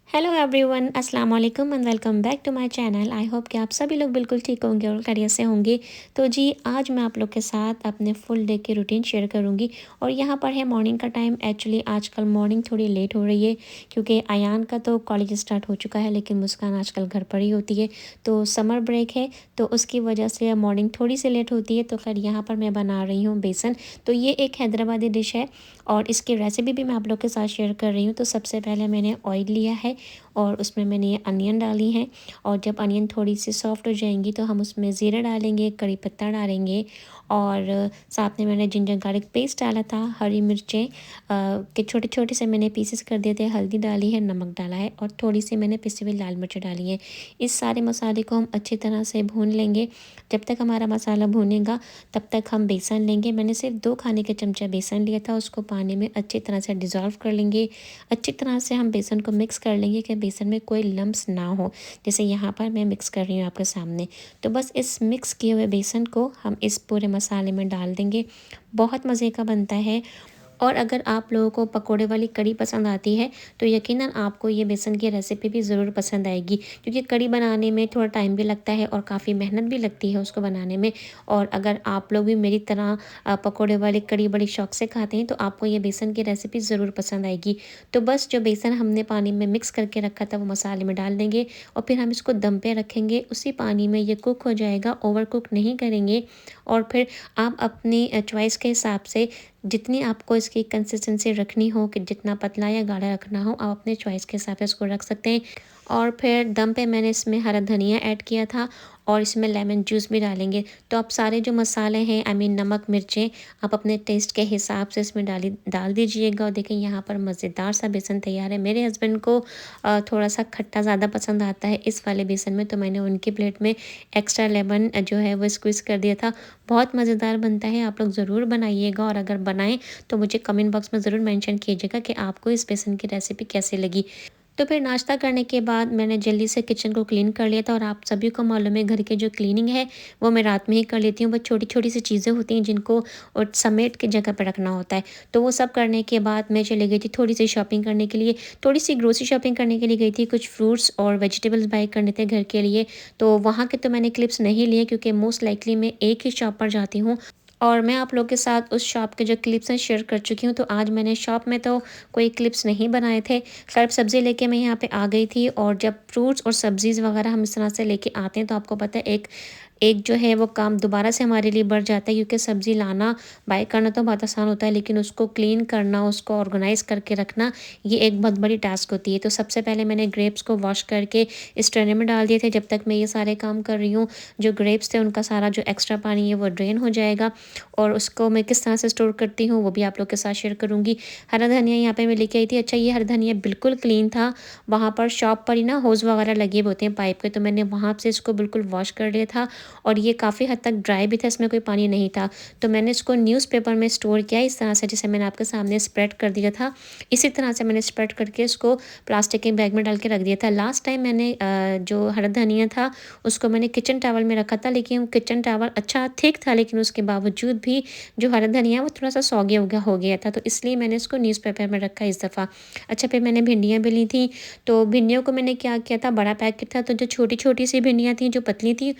Hello everyone, अस्सलाम वालेकुम and welcome back to my channel. I hope कि आप सभी लोग बिल्कुल ठीक होंगे और खैरियत से होंगे। तो जी, आज मैं आप लोग के साथ अपने फुल डे की रूटीन शेयर करूंगी। और यहाँ पर है मॉर्निंग का टाइम। एक्चुअली आजकल मॉर्निंग थोड़ी लेट हो रही है क्योंकि अयान का तो कॉलेज स्टार्ट हो चुका है, लेकिन मुस्कान आजकल घर पर ही होती है। तो समर ब्रेक है, तो उसकी वजह से मॉर्निंग थोड़ी सी लेट होती है। तो खैर यहाँ पर मैं बना रही हूँ बेसन। तो ये एक हैदराबादी डिश है और इसकी रेसिपी भी मैं आप लोग के साथ शेयर कर रही हूँ। तो सबसे पहले मैंने ऑयल लिया है और उसमें मैंने ये अनियन डाली हैं। और जब अनियन थोड़ी सी सॉफ्ट हो जाएंगी तो हम उसमें ज़ीरा डालेंगे, कड़ी पत्ता डालेंगे और साथ में मैंने जिंजर गार्लिक पेस्ट डाला था। हरी मिर्चें के छोटे छोटे से मैंने पीसेस कर दिए थे। हल्दी डाली है, नमक डाला है और थोड़ी सी मैंने पिसी हुई लाल मिर्च डाली है। इस सारे मसाले को हम अच्छी तरह से भून लेंगे। जब तक हमारा मसाला भूनेगा तब तक हम बेसन लेंगे। मैंने सिर्फ 2 खाने के चमचा बेसन लिया था, उसको पानी में अच्छी तरह से डिज़ोल्व कर लेंगे। अच्छी तरह से हम बेसन को मिक्स कर लेंगे कि बेसन में कोई लम्प्स ना हो, जैसे यहाँ पर मैं मिक्स कर रही हूँ आपके सामने। तो बस इस मिक्स किए हुए बेसन को हम इस पूरे मसाले में डाल देंगे। बहुत मज़े का बनता है। और अगर आप लोगों को पकोड़े वाली कढ़ी पसंद आती है तो यकीनन आपको ये बेसन की रेसिपी भी ज़रूर पसंद आएगी, क्योंकि कढ़ी बनाने में थोड़ा टाइम भी लगता है और काफ़ी मेहनत भी लगती है उसको बनाने में। और अगर आप लोग भी मेरी तरह पकोड़े वाली कढ़ी बड़ी शौक से खाते हैं तो आपको ये बेसन की रेसिपी ज़रूर पसंद आएगी। तो बस जो बेसन हमने पानी में मिक्स करके रखा था वो मसाले में डाल देंगे और फिर हम इसको दम पे रखेंगे। उसी पानी में ये कुक हो जाएगा, ओवर कुक नहीं करेंगे। और फिर आप अपनी चॉइस के हिसाब से जितनी आपको इसकी कंसिस्टेंसी रखनी हो, कि जितना पतला या गाढ़ा रखना हो, आप अपने चॉइस के हिसाब से इसको रख सकते हैं। और फिर दम पे मैंने इसमें हरा धनिया ऐड किया था और इसमें लेमन जूस भी डालेंगे। तो आप सारे जो मसाले हैं, आई मीन नमक मिर्चें, आप अपने टेस्ट के हिसाब से इसमें डाल दीजिएगा। और देखिए यहाँ पर मज़ेदार सा बेसन तैयार है। मेरे हस्बैंड को थोड़ा सा खट्टा ज़्यादा पसंद आता है इस वाले बेसन में, तो मैंने उनकी प्लेट में एक्स्ट्रा लेमन जो है वो स्क्वीज़ कर दिया था। बहुत मज़ेदार बनता है, आप लोग ज़रूर बनाइएगा। और अगर बनाएं तो मुझे कमेंट बॉक्स में ज़रूर मेंशन कीजिएगा कि आपको इस बेसन की रेसिपी कैसी लगी। तो फिर नाश्ता करने के बाद मैंने जल्दी से किचन को क्लीन कर लिया था। और आप सभी को मालूम है घर की जो क्लीनिंग है वो मैं रात में ही कर लेती हूँ। बस छोटी छोटी सी चीज़ें होती हैं जिनको और समेट के जगह पर रखना होता है। तो वो सब करने के बाद मैं चली गई थी थोड़ी सी शॉपिंग करने के लिए। थोड़ी सी ग्रोसरी शॉपिंग करने के लिए गई थी, कुछ फ्रूट्स और वेजिटेबल्स बाई करने थे घर के लिए। तो वहाँ के तो मैंने क्लिप्स नहीं लिए क्योंकि मोस्ट लाइकली मैं एक ही शॉप पर जाती हूँ और मैं आप लोगों के साथ उस शॉप के जो क्लिप्स हैं शेयर कर चुकी हूँ। तो आज मैंने शॉप में तो कोई क्लिप्स नहीं बनाए थे। खैर सब्ज़ी लेके मैं यहाँ पे आ गई थी। और जब फ्रूट्स और सब्ज़ीज़ वगैरह हम इस तरह से लेके आते हैं तो आपको पता है एक एक जो है वो काम दोबारा से हमारे लिए बढ़ जाता है, क्योंकि सब्ज़ी लाना बाय करना तो बहुत आसान होता है, लेकिन उसको क्लीन करना, उसको ऑर्गेनाइज़ करके रखना, ये एक बहुत बड़ी टास्क होती है। तो सबसे पहले मैंने ग्रेप्स को वॉश करके इस ट्रे में डाल दिए थे। जब तक मैं ये सारे काम कर रही हूँ, जो ग्रेप्स थे उनका सारा जो एक्स्ट्रा पानी है वो ड्रेन हो जाएगा। और उसको मैं किस तरह से स्टोर करती हूँ वो भी आप लोग के साथ शेयर करूँगी। हरा धनिया यहाँ पे मैं लेके आई थी। अच्छा, ये हरा धनिया बिल्कुल क्लीन था। वहाँ पर शॉप पर ही ना होज़ वगैरह लगे हुए होते हैं पाइप के, तो मैंने वहाँ से इसको बिल्कुल वॉश कर लिया था। और ये काफ़ी हद तक ड्राई भी था, इसमें कोई पानी नहीं था। तो मैंने इसको न्यूज़पेपर में स्टोर किया इस तरह से, जैसे मैंने आपके सामने स्प्रेड कर दिया था। इसी तरह से मैंने स्प्रेड करके इसको प्लास्टिक के बैग में डाल के रख दिया था। लास्ट टाइम मैंने जो हरा धनिया था उसको मैंने किचन टॉवल में रखा था, लेकिन किचन टॉवल अच्छा थिक था, लेकिन उसके बावजूद भी जो हरा धनिया वो थोड़ा सा सौगी हो गया था। तो इसलिए मैंने इसको न्यूज़पेपर में रखा इस दफ़ा। अच्छा, फिर मैंने भिंडियाँ भी ली थी। तो भिंडियों को मैंने क्या किया था, बड़ा पैकेट था, तो जो छोटी छोटी सी भिंडियाँ थी जो पतली थी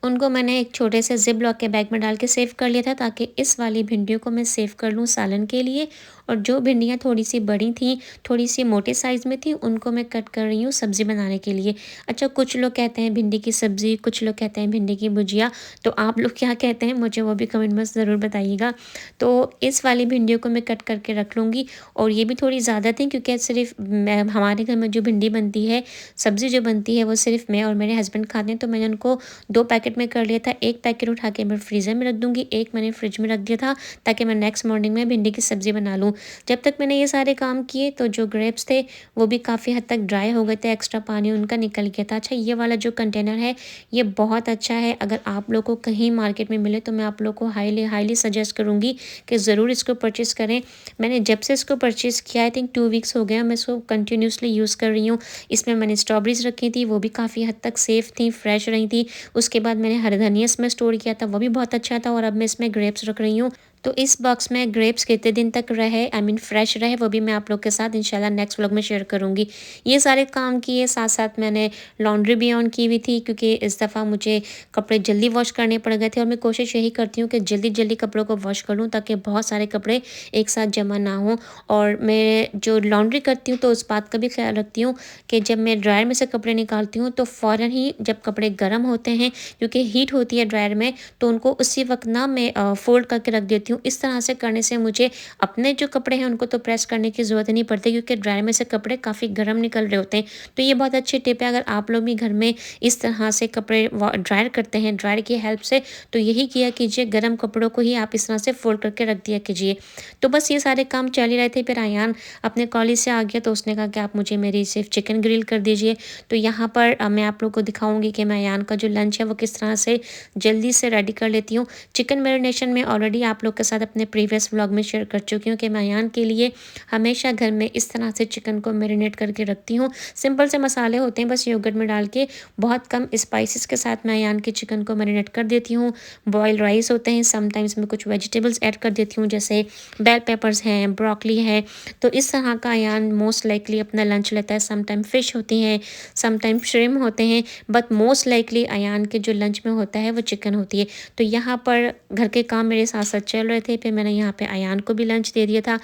उनको मैंने एक छोटे से ज़िप लॉक के बैग में डाल के सेव कर लिया था, ताकि इस वाली भिंडियों को मैं सेव कर लूँ सालन के लिए। और जो भिंडियाँ थोड़ी सी बड़ी थी, थोड़ी सी मोटे साइज़ में थी, उनको मैं कट कर रही हूँ सब्ज़ी बनाने के लिए। अच्छा, कुछ लोग कहते हैं भिंडी की सब्ज़ी, कुछ लोग कहते हैं भिंडी की भुजिया। तो आप लोग क्या कहते हैं मुझे वो भी कमेंट में ज़रूर बताइएगा। तो इस वाली भिंडियों को मैं कट करके रख लूँगी। और ये भी थोड़ी ज़्यादा थी क्योंकि सिर्फ मैं, हमारे घर में जो भिंडी बनती है, सब्ज़ी जो बनती है वो सिर्फ मैं और मेरे हस्बैंड खाते हैं। तो मैंने उनको 2 पैकेट में कर लिया था। एक पैकेट उठा के मैं फ्रीज़र में रख दूँगी, एक मैंने फ्रिज में रख दिया था ताकि मैं नेक्स्ट मॉर्निंग में भिंडी की सब्ज़ी बना लूँ। जब तक मैंने ये सारे काम किए तो जो ग्रेप्स थे वो भी काफ़ी हद तक ड्राई हो गए थे, एक्स्ट्रा पानी उनका निकल गया था। अच्छा, ये वाला जो कंटेनर है ये बहुत अच्छा है। अगर आप लोग को कहीं मार्केट में मिले तो मैं आप लोग को हाईली हाईली सजेस्ट करूँगी कि ज़रूर इसको परचेज़ करें। मैंने जब से इसको परचेज़ किया, आई थिंक 2 वीक्स हो गया, मैं इसको कंटिन्यूसली यूज़ कर रही हूँ। इसमें मैंने स्ट्रॉबेरीज़ रखी थी, वो भी काफ़ी हद तक सेफ़ थी, फ्रेश रही थी। उसके बाद मैंने हरा धनिया इसमें स्टोर किया था, वो भी बहुत अच्छा था। और अब मैं इसमें ग्रेप्स रख रही हूँ। तो इस बॉक्स में ग्रेप्स कितने दिन तक रहे, आई मीन फ्रेश रहे, वो भी मैं आप लोग के साथ इंशाल्लाह नेक्स्ट व्लॉग में शेयर करूँगी। ये सारे काम किए, साथ-साथ मैंने लॉन्ड्री भी ऑन की हुई थी क्योंकि इस दफ़ा मुझे कपड़े जल्दी वॉश करने पड़ गए थे और मैं कोशिश यही करती हूँ कि जल्दी-जल्दी कपड़ों को वॉश कर लूँ ताकि बहुत सारे कपड़े एक साथ जमा ना हों। और मैं जो लॉन्ड्री करती हूँ तो उस बात का भी ख़्याल रखती हूँ कि जब मैं ड्रायर में से कपड़े निकालती हूँ तो फ़ौरन ही जब कपड़े गर्म होते हैं, क्योंकि हीट होती है ड्रायर में, तो उनको उसी वक़्त ना मैं फ़ोल्ड करके रख देती हूँ। इस तरह से करने से मुझे अपने जो कपड़े हैं उनको तो प्रेस करने की ज़रूरत नहीं पड़ती क्योंकि ड्रायर में से कपड़े काफ़ी गर्म निकल रहे होते हैं। तो ये बहुत अच्छी टिप है, अगर आप लोग भी घर में इस तरह से कपड़े ड्रायर करते हैं ड्रायर की हेल्प से, तो यही किया कीजिए, गर्म कपड़ों को ही आप इस तरह से फ़ोल्ड करके रख दिया कीजिए। तो बस ये सारे काम चल ही रहे थे, फिर अयान अपने कॉलेज से आ गया तो उसने कहा कि आप मुझे मेरी सिर्फ चिकन ग्रिल कर दीजिए। तो यहाँ पर मैं आप लोग को दिखाऊंगी कि मैं अयान का जो लंच है वो किस तरह से जल्दी से रेडी कर लेती हूँ। चिकन मैरिनेशन में ऑलरेडी आप लोग के साथ अपने प्रीवियस व्लॉग में शेयर कर चुकी हूँ कि मैं अयान के लिए हमेशा घर में इस तरह से चिकन को मैरिनेट करके रखती हूँ। सिंपल से मसाले होते हैं, बस योगर्ट में डाल के बहुत कम स्पाइसेस के साथ मैं अयान के चिकन को मैरिनेट कर देती हूँ। बॉयल राइस होते हैं, समटाइम्स मैं कुछ वेजिटेबल्स ऐड कर देती हूँ जैसे बेल पेपर्स हैं, ब्रोकली है। तो इस तरह का अयान मोस्ट लाइकली अपना लंच लेता है। समटाइम फ़िश होती हैं, समटाइम श्रिम्प होते हैं, बट मोस्ट लाइकली अयान के जो लंच में होता है वो चिकन होती है। तो यहाँ पर घर के काम मेरे साथ-साथ चल रहे थे, फिर मैंने यहाँ पे अयान को भी लंच दे दिया था।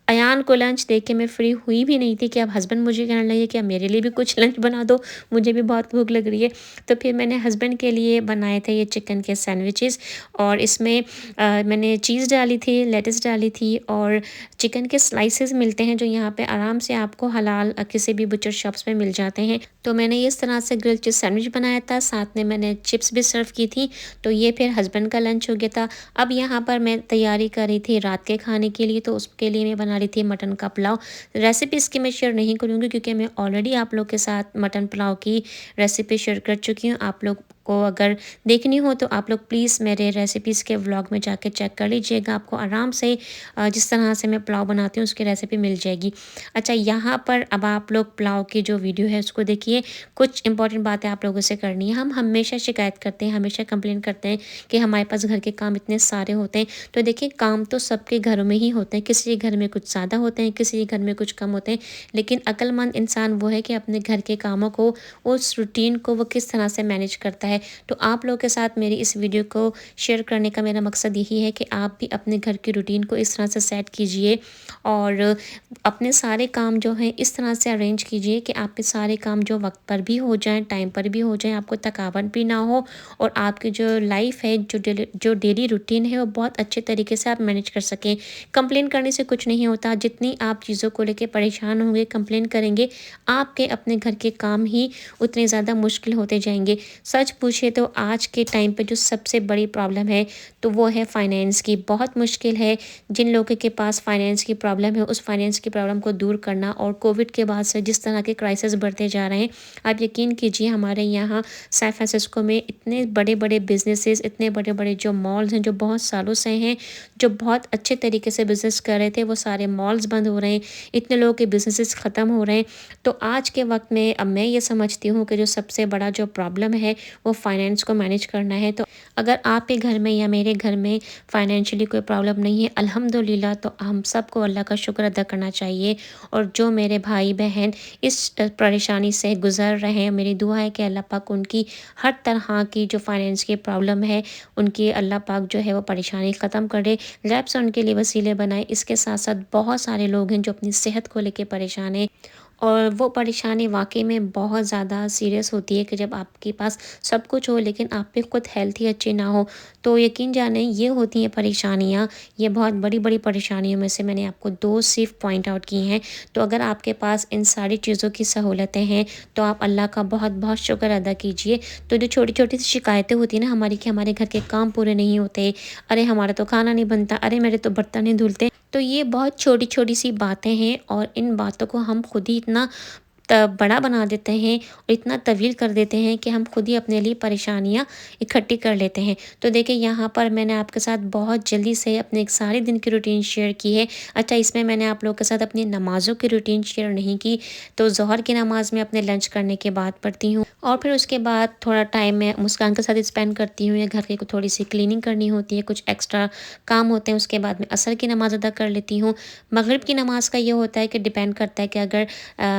अयान को लंच दे के मैं फ्री हुई भी नहीं थी कि अब हस्बैंड मुझे कहने लगे कि अब मेरे लिए भी कुछ लंच बना दो, मुझे भी बहुत भूख लग रही है। तो फिर मैंने हस्बैंड के लिए बनाए थे ये चिकन के सैंडविचेस और इसमें मैंने चीज़ डाली थी, लेट्स डाली थी और चिकन के स्लाइसेस मिलते हैं जो यहाँ पे आराम से आपको हलाल किसी भी बुचर शॉप्स में मिल जाते हैं। तो मैंने इस तरह से ग्रिल्ड चीज़ सैंडविच बनाया था, साथ में मैंने चिप्स भी सर्व की थी। तो ये फिर हस्बैंड का लंच हो गया था। अब यहाँ पर मैं तैयारी कर रही थी रात के खाने के लिए, तो उसके लिए मैं बना रही थी मटन का पुलाव। रेसिपी इसकी मैं शेयर नहीं करूँगी क्योंकि मैं ऑलरेडी आप लोग के साथ मटन पुलाव की रेसिपी शेयर कर चुकी हूँ। आप लोग को अगर देखनी हो तो आप लोग प्लीज़ मेरे रेसिपीज़ के व्लॉग में जाके चेक कर लीजिएगा, आपको आराम से जिस तरह से मैं पुलाव बनाती हूँ उसकी रेसिपी मिल जाएगी। अच्छा, यहाँ पर अब आप लोग पुलाव की जो वीडियो है उसको देखिए। कुछ इंपॉर्टेंट बातें आप लोगों से करनी है। हम हमेशा शिकायत करते हैं, हमेशा कंप्लेन करते हैं कि हमारे पास घर के काम इतने सारे होते हैं। तो देखिए, काम तो सबके घरों में ही होते हैं, किसी के घर में कुछ ज़्यादा होते हैं, किसी के घर में कुछ कम होते हैं, लेकिन अक्लमंद इंसान वो है कि अपने घर के कामों को, उस रूटीन को वो किस तरह से मैनेज करता है। तो आप लोगों के साथ मेरी इस वीडियो को शेयर करने का मेरा मकसद यही है कि आप भी अपने घर की रूटीन को इस तरह से सेट कीजिए और अपने सारे काम जो हैं इस तरह से अरेंज कीजिए कि आपके सारे काम जो वक्त पर भी हो जाएं, टाइम पर भी हो जाएं, आपको थकावट भी ना हो और आपकी जो लाइफ है, जो डेली रूटीन है वो बहुत अच्छे तरीके से आप मैनेज कर सकें। कंप्लेन करने से कुछ नहीं होता, जितनी आप चीज़ों को लेकर परेशान होंगे, कंप्लेन करेंगे, आपके अपने घर के काम ही उतने ज़्यादा मुश्किल होते जाएंगे। सच पूछे तो आज के टाइम पे जो सबसे बड़ी प्रॉब्लम है तो वो है फाइनेंस की। बहुत मुश्किल है जिन लोगों के पास फाइनेंस की प्रॉब्लम है उस फाइनेंस की प्रॉब्लम को दूर करना। और कोविड के बाद से जिस तरह के क्राइसिस बढ़ते जा रहे हैं, आप यकीन कीजिए हमारे यहाँ सैन फ्रांसिस्को में इतने बड़े बड़े बिजनेसेस, इतने बड़े बड़े जो मॉल्स हैं जो बहुत सालों से हैं, जो बहुत अच्छे तरीके से बिजनेस कर रहे थे, वो सारे मॉल्स बंद हो रहे हैं, इतने लोगों के बिजनेसेस ख़त्म हो रहे हैं। तो आज के वक्त में अब मैं ये समझती हूँ कि जो सबसे बड़ा जो प्रॉब्लम है वो फाइनेंस को मैनेज करना है। तो अगर आपके घर में या मेरे घर में फाइनेंशियली कोई प्रॉब्लम नहीं है, अल्हम्दुलिल्लाह, तो हम सबको अल्लाह का शुक्र अदा करना चाहिए। और जो मेरे भाई बहन इस परेशानी से गुज़र रहे हैं, मेरी दुआ है कि अल्लाह पाक उनकी हर तरह की जो फाइनेंस की प्रॉब्लम है उनकी अल्लाह पाक जो है वो परेशानी ख़त्म करे, गैब से उनके लिए वसीले बनाए। इसके साथ साथ बहुत सारे लोग हैं जो अपनी सेहत को लेकर परेशान हैं और वो परेशानी वाक़ई में बहुत ज़्यादा सीरियस होती है कि जब आपके पास सब कुछ हो लेकिन आप पे खुद हेल्थ ही अच्छी ना हो। तो यकीन जाने ये होती हैं परेशानियाँ, ये बहुत बड़ी-बड़ी परेशानियों में से मैंने आपको 2 सिर्फ़ पॉइंट आउट की हैं। तो अगर आपके पास इन सारी चीज़ों की सहूलतें हैं तो आप अल्लाह का बहुत-बहुत शुक्र अदा कीजिए। तो जो छोटी-छोटी सी शिकायतें होती हैं ना हमारी कि हमारे घर के काम पूरे नहीं होते, अरे हमारा तो खाना नहीं बनता, अरे मेरे तो बर्तन नहीं धुलते, तो ये बहुत छोटी-छोटी सी बातें हैं और इन बातों को हम खुद ही इतना बड़ा बना देते हैं और इतना तवील कर देते हैं कि हम खुद ही अपने लिए परेशानियाँ इकट्ठी कर लेते हैं। तो देखिए यहाँ पर मैंने आपके साथ बहुत जल्दी से अपने एक सारे दिन की रूटीन शेयर की है। अच्छा, इसमें मैंने आप लोगों के साथ अपनी नमाज़ों की रूटीन शेयर नहीं की। तो ज़ोहर की नमाज़ मैं अपने लंच करने के बाद पढ़ती हूँ और फिर उसके बाद थोड़ा टाइम मैं मुस्कान के साथ स्पेंड करती हूँ या घर की थोड़ी सी क्लीनिंग करनी होती है, कुछ एक्स्ट्रा काम होते हैं। उसके बाद मैं असर की नमाज़ अदा कर लेती हूँ। मगरिब की नमाज़ का ये होता है कि डिपेंड करता है कि अगर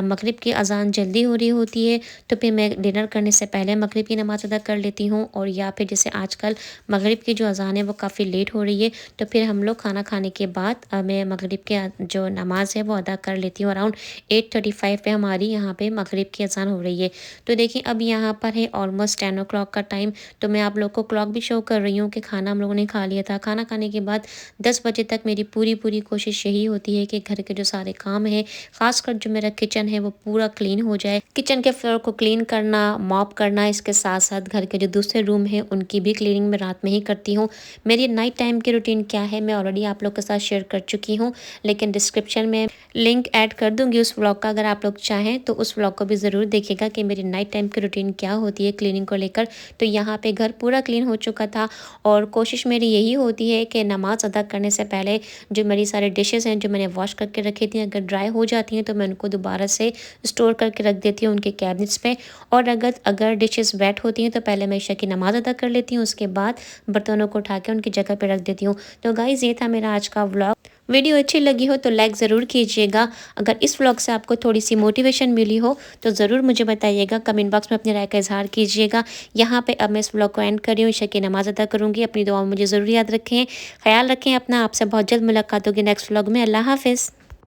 मगरिब की अज़ान जल्दी हो रही होती है तो फिर मैं डिनर करने से पहले मगरिब की नमाज़ अदा कर लेती हूँ, और या फिर जैसे आजकल मगरिब की जो अज़ान है वो काफ़ी लेट हो रही है तो फिर हम लोग खाना खाने के बाद मैं मगरिब के जो नमाज़ है वो अदा कर लेती हूँ। अराउंड 8:35 पे हमारी यहाँ पे मगरिब की अज़ान हो रही है। तो देखिए अब यहाँ पर है ऑलमोस्ट 10 ओ क्लॉक का टाइम। तो मैं आप लोग को क्लॉक भी शो कर रही हूँ कि खाना हम लोगों ने खा लिया था। खाना खाने के बाद 10 बजे तक मेरी पूरी कोशिश यही होती है कि घर के जो सारे काम हैं, ख़ासकर जो मेरा किचन है वो पूरा क्लीन हो जाए। किचन के फ्लोर को क्लीन करना, मॉप करना, इसके साथ-साथ घर के जो दूसरे रूम हैं उनकी भी क्लीनिंग मैं रात में ही करती हूँ। मेरी नाइट टाइम की रूटीन क्या है मैं ऑलरेडी आप लोग के साथ शेयर कर चुकी हूँ, लेकिन डिस्क्रिप्शन में लिंक ऐड कर दूँगी उस व्लॉग का। अगर आप लोग चाहें तो उस व्लॉग को भी ज़रूर देखिएगा कि मेरी नाइट टाइम की रूटीन क्या होती है क्लीनिंग को लेकर। तो यहाँ पे घर पूरा क्लीन हो चुका था और कोशिश मेरी यही होती है कि नमाज़ अदा करने से पहले जो मेरी सारी डिशेज़ हैं जो मैंने वॉश करके रखी थी, अगर ड्राई हो जाती हैं तो मैं उनको दोबारा से स्टोर करके रख देती हूँ उनके कैबिनेट्स पे। और अगर डिशेज़ वेट होती हैं तो पहले मैं इशा की नमाज़ अदा कर लेती हूँ, उसके बाद बर्तनों को उठा के उनकी जगह पे रख देती हूँ। तो गाइज़ ये था मेरा आज का व्लॉग। वीडियो अच्छी लगी हो तो लाइक ज़रूर कीजिएगा। अगर इस व्लॉग से आपको थोड़ी सी मोटिवेशन मिली हो तो ज़रूर मुझे बताइएगा, कमेंट बॉक्स में अपनी राय का इज़हार कीजिएगा। यहाँ पे अब मैं इस व्लॉग को एंड कर रही हूँ, इशा की नमाज़ अदा करूँगी। अपनी दुआ में मुझे ज़रूर याद रखें, ख्याल रखें अपना। आपसे बहुत जल्द मुलाकात होगी नेक्स्ट व्लॉग में। अल्लाह हाफ़िज़।